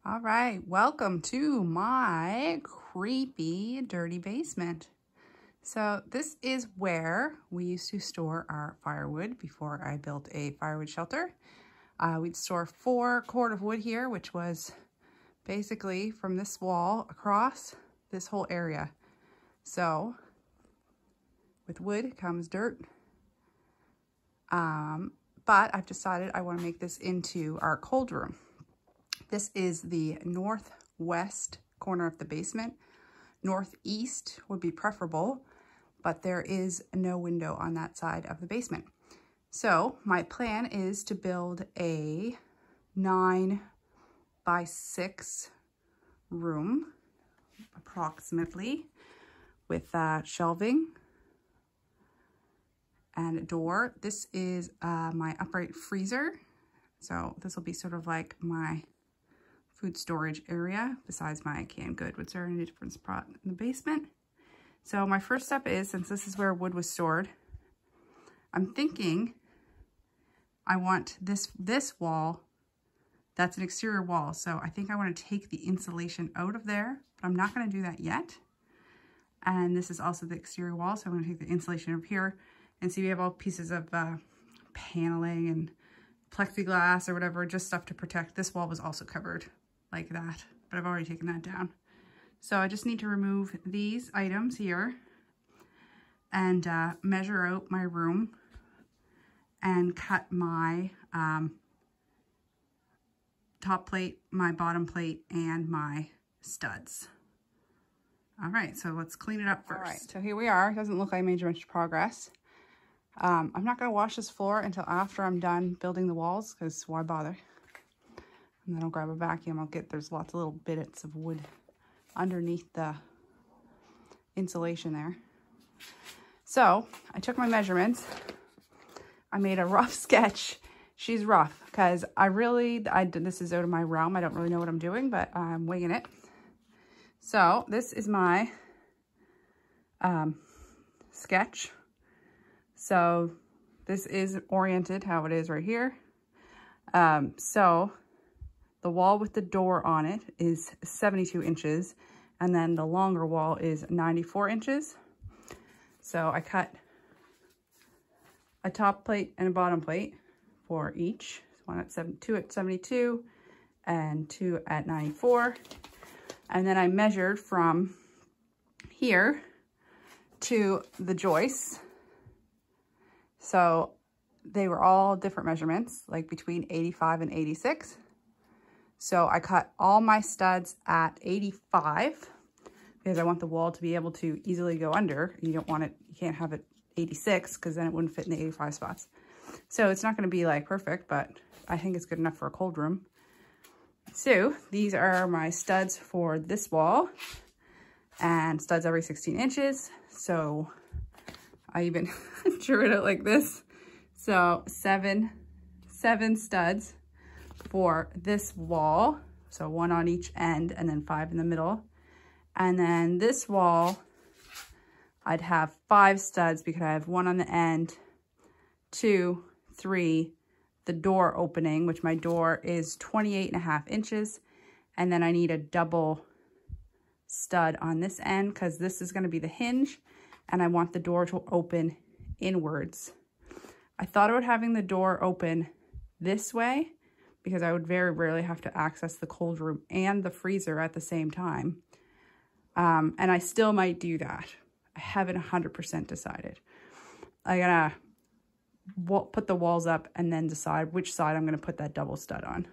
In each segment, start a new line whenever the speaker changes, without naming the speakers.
All right, welcome to my creepy, dirty basement. So this is where we used to store our firewood before I built a firewood shelter. We'd store 4 cord of wood here, which was basically from this wall across this whole area. So with wood comes dirt. But I've decided I want to make this into our cold room. This is the northwest corner of the basement. Northeast would be preferable, but there is no window on that side of the basement. So my plan is to build a 9 by 6 room, approximately, with shelving and a door. This is my upright freezer. So this will be sort of like my food storage area besides my canned goods, which are in a different spot in the basement. So my first step is, since this is where wood was stored, I'm thinking I want this wall, that's an exterior wall. So I think I want to take the insulation out of there, but I'm not going to do that yet. And this is also the exterior wall. So I'm going to take the insulation over here and see we have all pieces of paneling and plexiglass or whatever, just stuff to protect. This wall was also covered like that, but I've already taken that down. So I just need to remove these items here and measure out my room and cut my top plate, my bottom plate, and my studs. All right, so let's clean it up first. All right, so here we are. It doesn't look like I made much progress. I'm not going to wash this floor until after I'm done building the walls, because why bother? And then I'll grab a vacuum. There's lots of little bits of wood underneath the insulation there. So I took my measurements. I made a rough sketch. She's rough because this is out of my realm. I don't really know what I'm doing, but I'm winging it. So this is my sketch. So this is oriented how it is right here. So the wall with the door on it is 72 inches, and then the longer wall is 94 inches. So I cut a top plate and a bottom plate for each. One at 2 at 72 and 2 at 94. And then I measured from here to the joists. So they were all different measurements, like between 85 and 86. So I cut all my studs at 85 because I want the wall to be able to easily go under. You can't have it 86 because then it wouldn't fit in the 85 spots. So it's not going to be like perfect, but I think it's good enough for a cold room. So these are my studs for this wall, and studs every 16 inches. So I even drew it out like this. So seven studs for this wall. So 1 on each end and then 5 in the middle. And then this wall, I'd have 5 studs because I have 1 on the end, 2, 3, the door opening, which my door is 28.5 inches. And then I need a double stud on this end because this is going to be the hinge, and I want the door to open inwards. I thought about having the door open this way because I would very rarely have to access the cold room and the freezer at the same time. And I still might do that. I haven't 100% decided. I'm gonna put the walls up and then decide which side I'm gonna put that double stud on.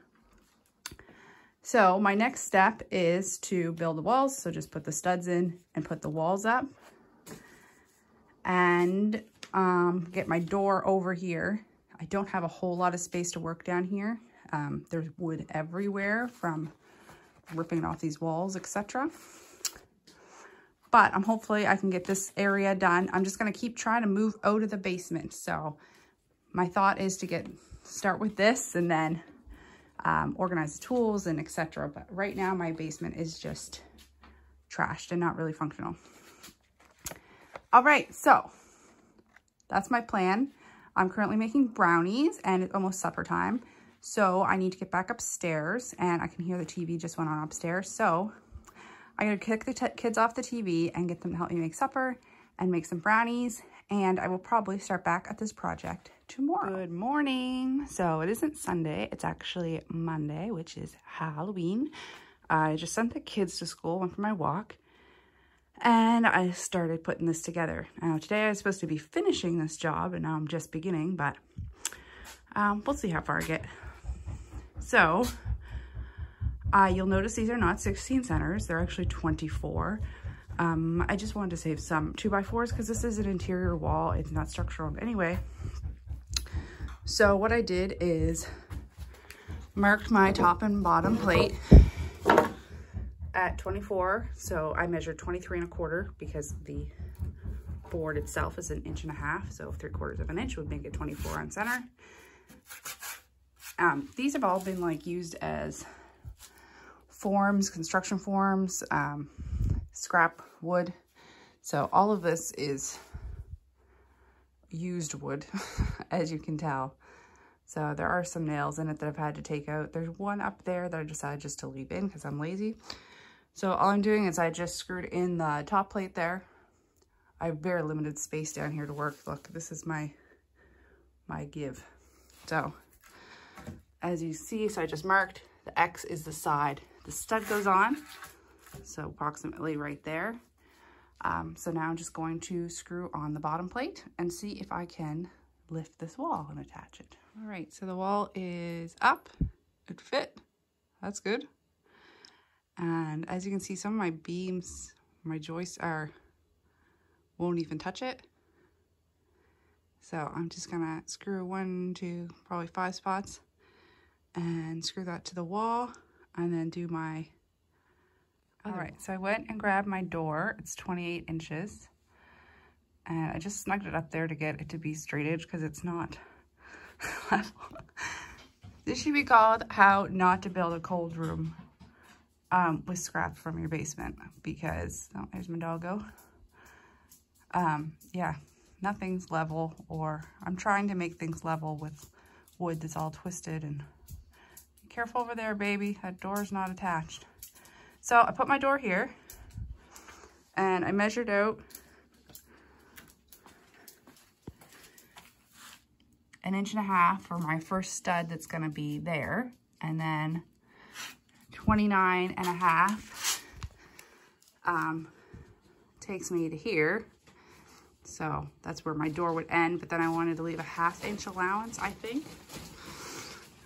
So my next step is to build the walls. So just put the studs in and put the walls up. And get my door over here. I don't have a whole lot of space to work down here. There's wood everywhere from ripping off these walls, etc. But hopefully I can get this area done. I'm just going to keep trying to move out of the basement. So my thought is to start with this and then organize the tools and etc. But right now my basement is just trashed and not really functional. All right, so that's my plan. I'm currently making brownies and it's almost supper time. So I need to get back upstairs, and I can hear the TV just went on upstairs. So I'm gonna kick the kids off the TV and get them to help me make supper and make some brownies. And I will probably start back at this project tomorrow. Good morning. So it isn't Sunday, it's actually Monday, which is Halloween. I just sent the kids to school, went for my walk, and I started putting this together. Now today I was supposed to be finishing this job, and now I'm just beginning, but we'll see how far I get. So you'll notice these are not 16 centers, they're actually 24. I just wanted to save some 2x4s because this is an interior wall, it's not structural anyway. So what I did is marked my top and bottom plate at 24. So I measured 23 1/4 because the board itself is 1.5 inches. So 3/4 of an inch would make it 24 on center. These have all been like used as forms, construction forms, scrap wood. So all of this is used wood, as you can tell. So there are some nails in it that I've had to take out. There's one up there that I decided just to leave in because I'm lazy. So all I'm doing is I just screwed in the top plate there. I have very limited space down here to work. Look, this is my give. So as you see, so I just marked the X is the side the stud goes on. So approximately right there. So now I'm just going to screw on the bottom plate and see if I can lift this wall and attach it. All right, so the wall is up. It fit. That's good. And as you can see, some of my beams, my joists won't even touch it. So I'm just gonna screw 1, 2, probably 5 spots and screw that to the wall and then do my other. All right, so I went and grabbed my door. It's 28 inches. And I just snugged it up there to get it to be straight edge because it's not level. This should be called How Not to Build a Cold Room with scrap from your basement, because, oh, there's my doggo. Yeah, nothing's level, or I'm trying to make things level with wood that's all twisted. And be careful over there, baby. That door's not attached. So I put my door here and I measured out 1.5 inches for my first stud that's gonna be there, and then 29.5 takes me to here. So that's where my door would end, but then I wanted to leave a 1/2 inch allowance, I think.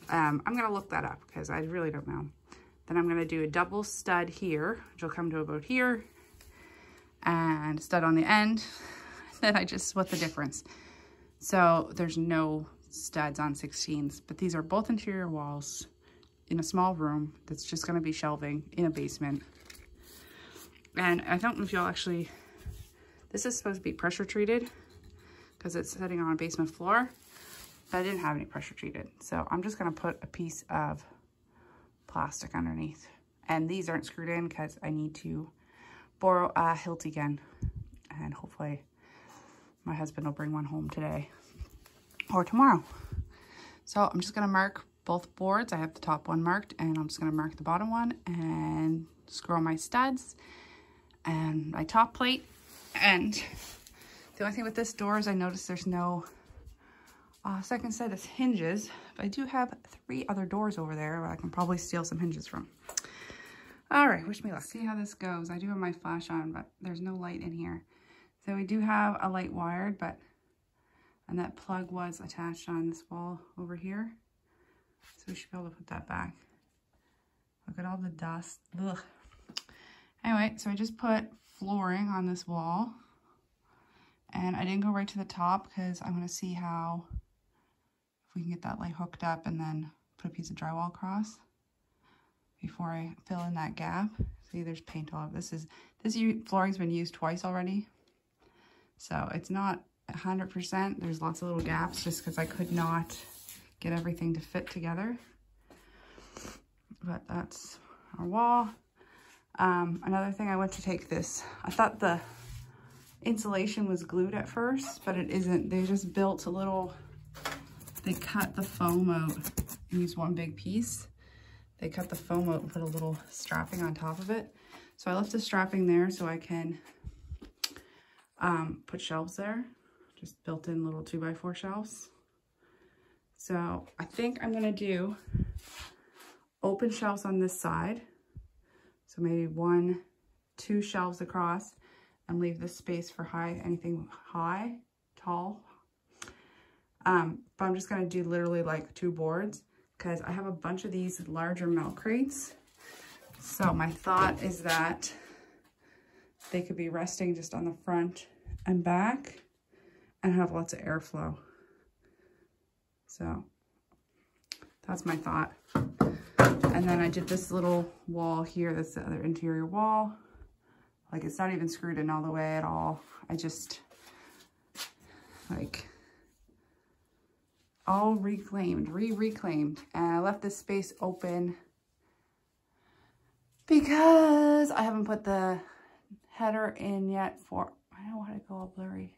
I'm gonna look that up because I really don't know. Then I'm gonna do a double stud here, which will come to about here, and a stud on the end. Then I just split the difference. So there's no studs on 16s, but these are both interior walls in a small room that's just gonna be shelving in a basement. And I don't know if you'll actually, this is supposed to be pressure treated because it's sitting on a basement floor, but I didn't have any pressure treated. So I'm just gonna put a piece of plastic underneath. And these aren't screwed in because I need to borrow a hilt again. And hopefully my husband will bring one home today or tomorrow. So I'm just gonna mark both boards. I have the top one marked, and I'm just gonna mark the bottom one and screw on my studs and my top plate. And the only thing with this door is I noticed there's no second set of hinges, but I do have 3 other doors over there where I can probably steal some hinges from. All right, wish me luck. See how this goes. I do have my flash on, but there's no light in here. So we do have a light wired, and that plug was attached on this wall over here. So we should be able to put that back. Look at all the dust. Ugh. Anyway, so I just put flooring on this wall, and I didn't go right to the top because I'm gonna see how, if we can get that light hooked up and then put a piece of drywall across before I fill in that gap. See, there's paint all over. This flooring's been used twice already. So it's not 100%. There's lots of little gaps just because I could not get everything to fit together. But that's our wall. Another thing, I went to take this. I thought the insulation was glued at first, but it isn't. They just built a little, they cut the foam out use one big piece. They cut the foam out and put a little strapping on top of it. So I left the strapping there so I can put shelves there. Just built-in little 2x4 shelves. So I think I'm gonna do open shelves on this side. So maybe 1, 2 shelves across, and leave this space for anything high, tall. But I'm just gonna do literally like 2 boards because I have a bunch of these larger milk crates. So my thought is that they could be resting just on the front and back and have lots of airflow. So that's my thought. And then I did this little wall here. That's the other interior wall. Like, it's not even screwed in all the way at all. I just, like, all reclaimed, reclaimed. And I left this space open because I haven't put the header in yet for, I don't want to go all blurry.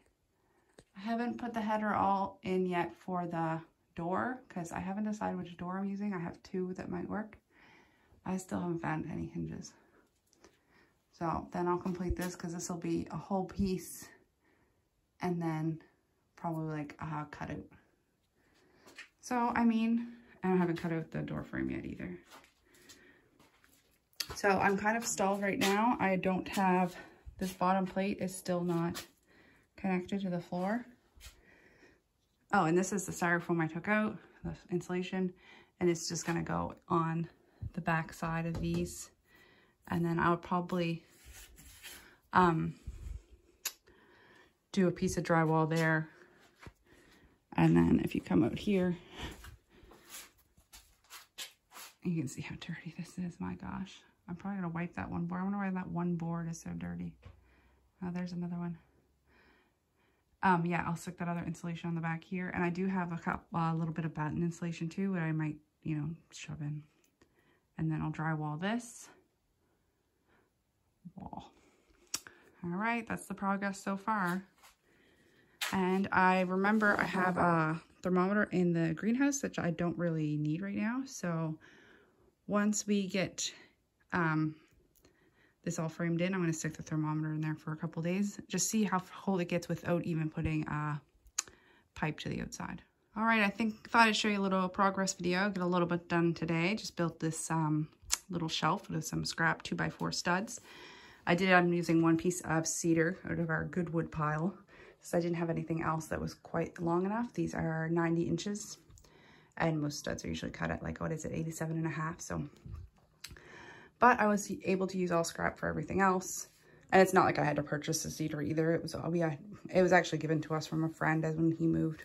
I haven't put the header all in yet for the door because I haven't decided which door I'm using. I have 2 that might work. I still haven't found any hinges. So then I'll complete this because this will be a whole piece and then probably like a cutout. So, I mean, I haven't cut out the door frame yet either. So I'm kind of stalled right now. I don't have, this bottom plate is still not connected to the floor. Oh, and this is the styrofoam I took out, the insulation, and it's just gonna go on the back side of these. And then I would probably do a piece of drywall there. And then if you come out here, you can see how dirty this is. My gosh, I'm probably gonna wipe that one board. I wonder why that one board is so dirty. Oh, there's another one. Yeah, I'll stick that other insulation on the back here. And I do have a little bit of batten insulation too, that I might, you know, shove in. And then I'll drywall this wall. All right, that's the progress so far. And I remember I have a thermometer in the greenhouse, which I don't really need right now. So once we get this all framed in, I'm going to stick the thermometer in there for a couple days. Just see how cold it gets without even putting a pipe to the outside. All right, thought I'd show you a little progress video. Got a little bit done today. Just built this little shelf with some scrap 2x4 studs. I'm using one piece of cedar out of our good wood pile. So I didn't have anything else that was quite long enough. These are 90 inches. And most studs are usually cut at like, 87.5. So, but I was able to use all scrap for everything else. And it's not like I had to purchase the cedar either. It was actually given to us from a friend when he moved.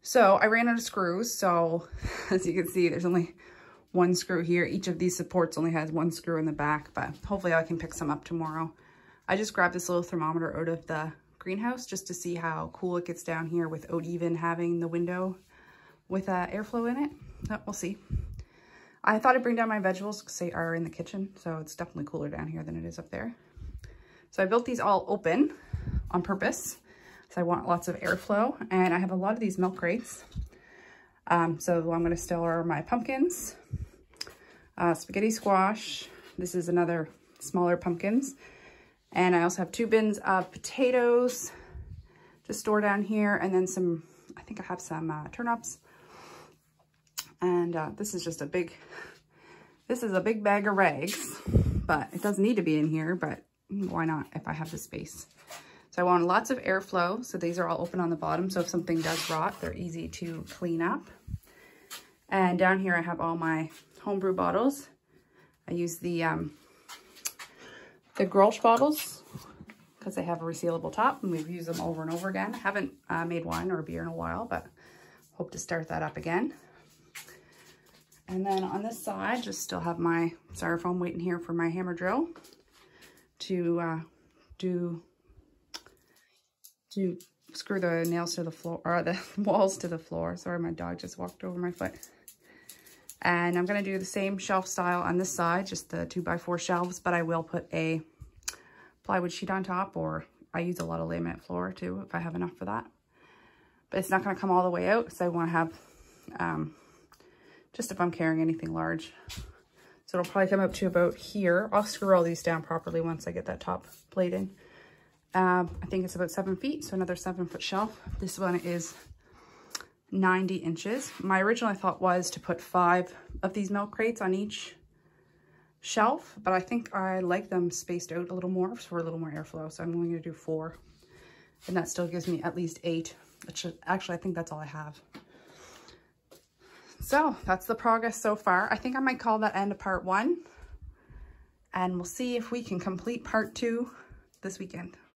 So I ran out of screws. So as you can see, there's only one screw here. Each of these supports only has one screw in the back, but hopefully I can pick some up tomorrow. I just grabbed this little thermometer out of the greenhouse just to see how cool it gets down here without even having the window with airflow in it. Oh, we'll see. I thought I'd bring down my vegetables because they are in the kitchen, so it's definitely cooler down here than it is up there. So I built these all open on purpose. So I want lots of airflow, and I have a lot of these milk crates. So I'm going to store my pumpkins, spaghetti squash. This is another smaller pumpkins. And I also have 2 bins of potatoes to store down here. And then some, I think I have some turnips. And this is just a big bag of rags, but it doesn't need to be in here, but why not if I have the space? So I want lots of airflow. So these are all open on the bottom. So if something does rot, they're easy to clean up. And down here I have all my homebrew bottles. I use the Grolsch bottles because they have a resealable top and we've used them over and over again. I haven't made wine or beer in a while, but hope to start that up again. And then on this side, just still have my styrofoam waiting here for my hammer drill to screw the nails to the floor, or the walls to the floor. Sorry, my dog just walked over my foot. And I'm going to do the same shelf style on this side, just the 2x4 shelves, but I will put a plywood sheet on top, or I use a lot of laminate floor too, if I have enough for that. But it's not going to come all the way out, so I want to have just if I'm carrying anything large. So it'll probably come up to about here. I'll screw all these down properly once I get that top plate in. I think it's about 7 feet, so another 7-foot shelf. This one is 90 inches. My original thought was to put 5 of these milk crates on each shelf, but I think I like them spaced out a little more for a little more airflow. So I'm only going to do 4, and that still gives me at least 8. Actually, I think that's all I have. So that's the progress so far. I think I might call that end of part 1, and we'll see if we can complete part 2 this weekend.